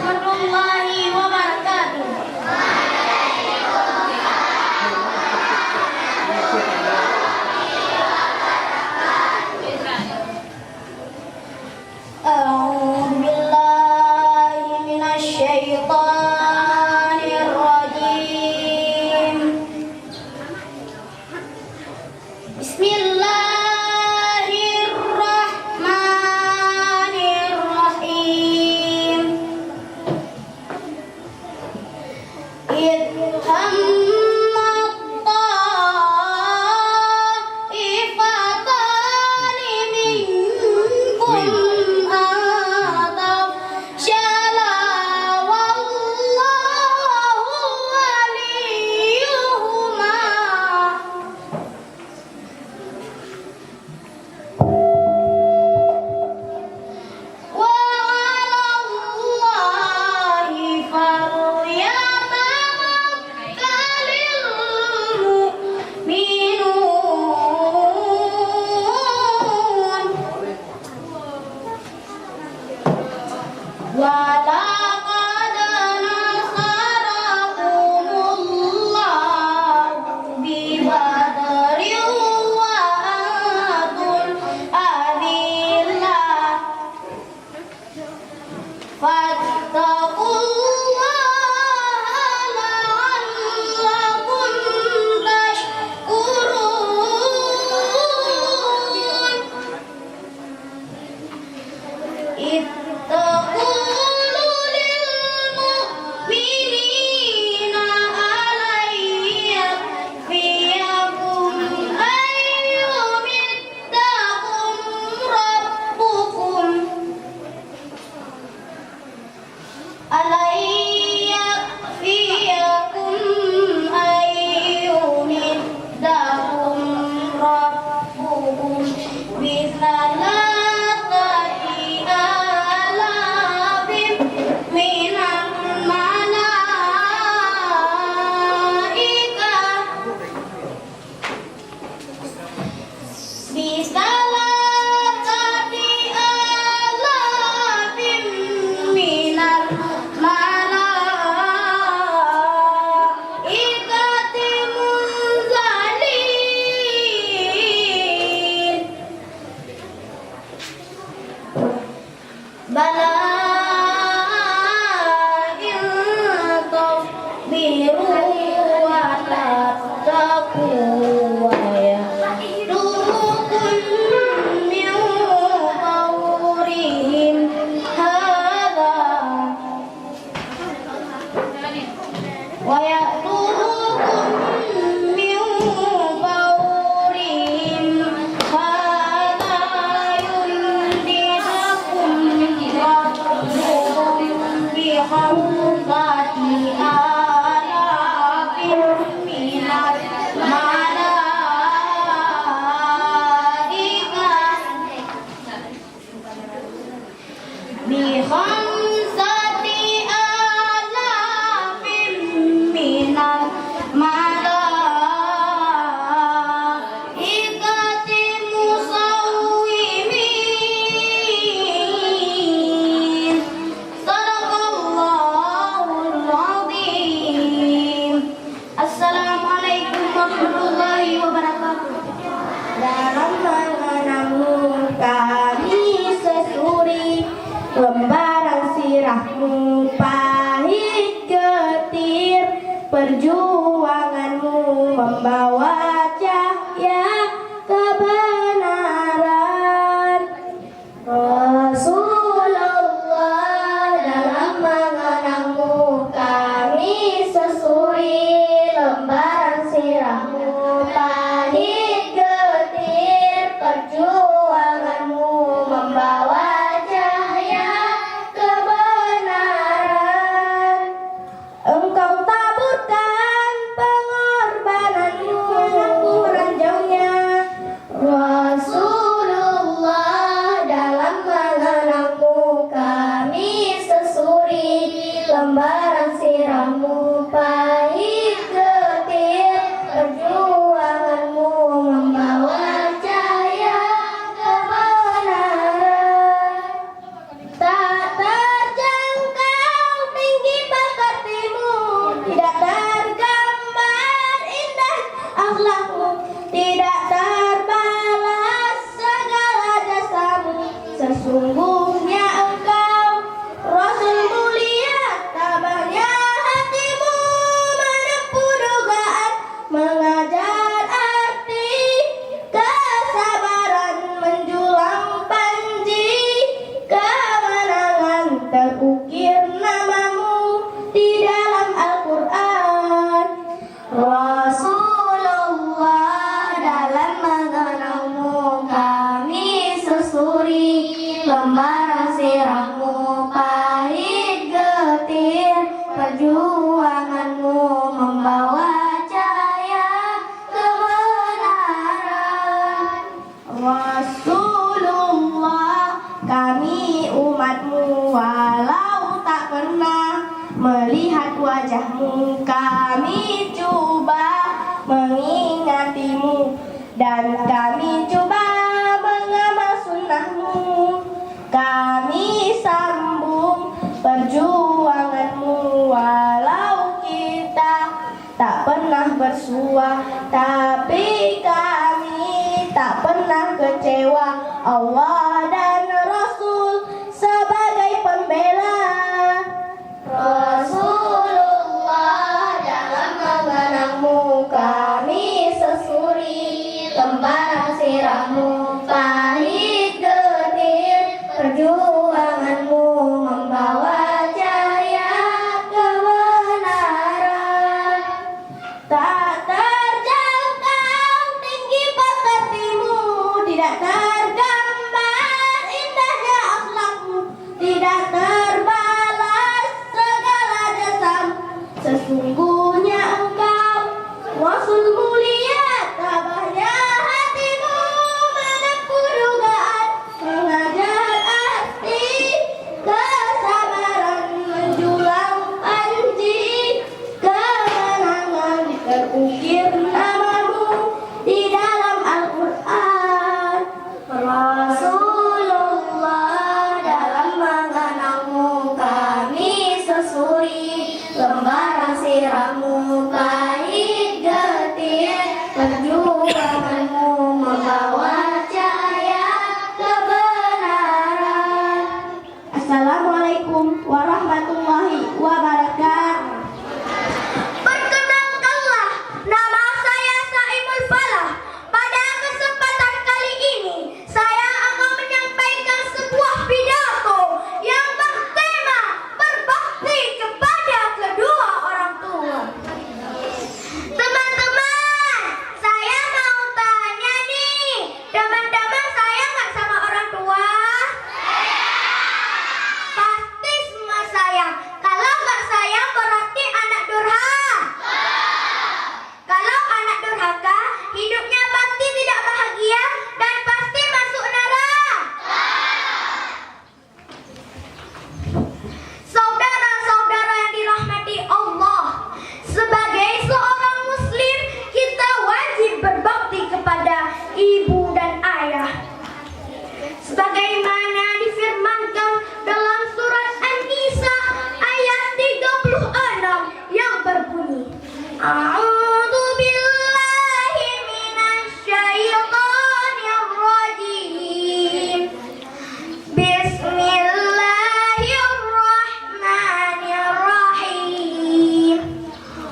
warahmatullahi wabarakatuh. A'udzu billahi minasy syaithanir rajim. Bismillahirrahmanirrahim. lembaran sirahmu pahit getir, perjuanganmu membawa cahaya kebenaran. Rasulullah, dalam mengenangmu kami susuri, lembaran sirahmu pahit getir, perjuanganmu membawa engkau taburkan pengorbananmu ranjaunya. Rasulullah, dalam mengenangmu kami susuri, lembaran sirahmu pahit getir, perjuanganmu membawa cahaya kebenaran. Tak terjangkau perjuanganmu membawa cahaya kebenaran. Rasulullah, kami umatmu, walau tak pernah melihat wajahmu, kami coba mengingatimu, dan kami coba mengamal sunnahmu. Kami sambung perjuanganmu, walau kita tak pernah bersua, tapi kami tak pernah kecewa. Allah dan Rasul sebagai pembela. Rasulullah, dalam mengenangmu kami sesuri lembaran sirahmu, pahit getir perjuanganmu membawa cahaya kebenaran. Tak terjangkau tinggi pekertimu, tidak tergambar indahnya akhlakmu, tidak terbalas segala jasamu. Sesungguhnya engkau Rasul mulia, tabahnya hatimu menempuh dugaan, mengajar arti kesabaran, menjulang panji kemenangan, terukir namamu di dalam Al-Quran. Rasulullah, dalam mengenangmu kami sesuri lembaran sirahmu, pahit getir perjuanganmu membawa cahaya kebenaran. Assalamualaikum warahmatullahi wabarakatuh. Perkenalkanlah, nama saya Saimul Falah. Pada kesempatan kali ini, saya akan menyampaikan sebuah pidato yang bertema berbakti kepada kedua orang tua. Teman-teman, saya mau tanya nih, teman-teman sayang nggak sama orang tua? Pasti semua sayang. Kalau nggak sayang berarti anak durhaka. Kalau anak durhaka, hidupnya pasti tidak bahagia dan pasti masuk neraka. Saudara-saudara yang dirahmati Allah, sebagai seorang muslim, kita wajib berbakti kepada ibu dan ayah. Sebagaimana difirmankan dalam surat An-Nisa ayat 36 yang berbunyi, A'udzu billahi minasyaitonir rajim. Bismillahirrahmanirrahim.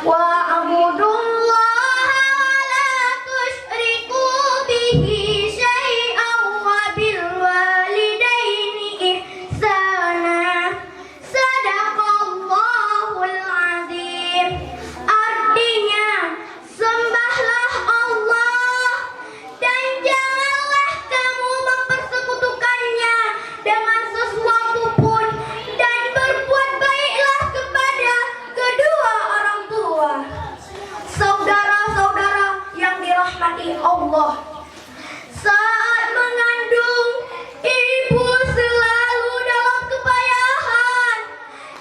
Wa'budullaha wa la tusyriku bihi syai'an wa bil walidaini ihsana. Sadaqallahul azim. Artinya, sembahlah Allah dan janganlah kamu mempersekutukannya dengan sesuatu pun, dan berbuat baiklah kepada kedua orang tua. Saudara-saudara yang dirahmati Allah, saat mengandung, ibu selalu dalam kepayahan,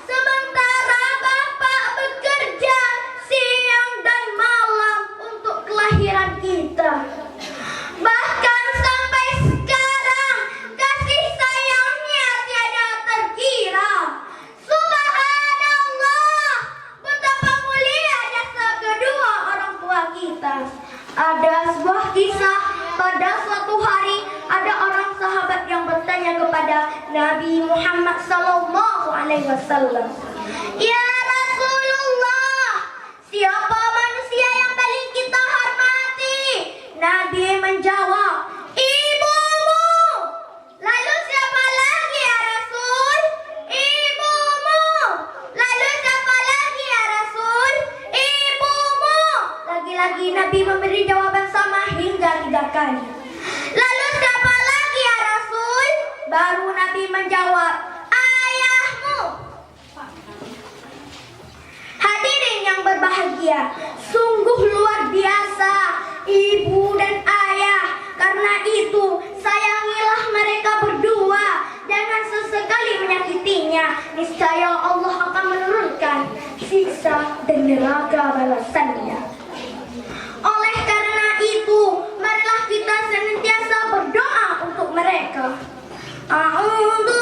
sementara bapak bekerja siang dan malam untuk kelahiran kita. Bahkan sampai sekarang, kasih sayangnya tiada terkira. Subhanallah, betapa mulia jasa kedua orang tua kita. Ada sebuah kisah, pada suatu hari ada orang sahabat yang bertanya kepada Nabi Muhammad SAW, "Ya Rasulullah, siapa manusia yang paling kita hormati?" Nabi menjawab, "Ibumu." Lalu siapa lagi ya Rasul? "Ibumu." Lalu siapa lagi ya Rasul? "Ibumu." Lagi-lagi Nabi memberi jawaban sama hingga 3 kali. Lalu siapa lagi ya Rasul? Baru Nabi menjawab, "Ayahmu." bahagia. Sungguh luar biasa ibu dan ayah. Karena itu sayangilah mereka berdua, jangan sesekali menyakitinya. Niscaya Allah akan menurunkan siksa dan neraka balasannya. Oleh karena itu, marilah kita senantiasa berdoa untuk mereka. A'udzu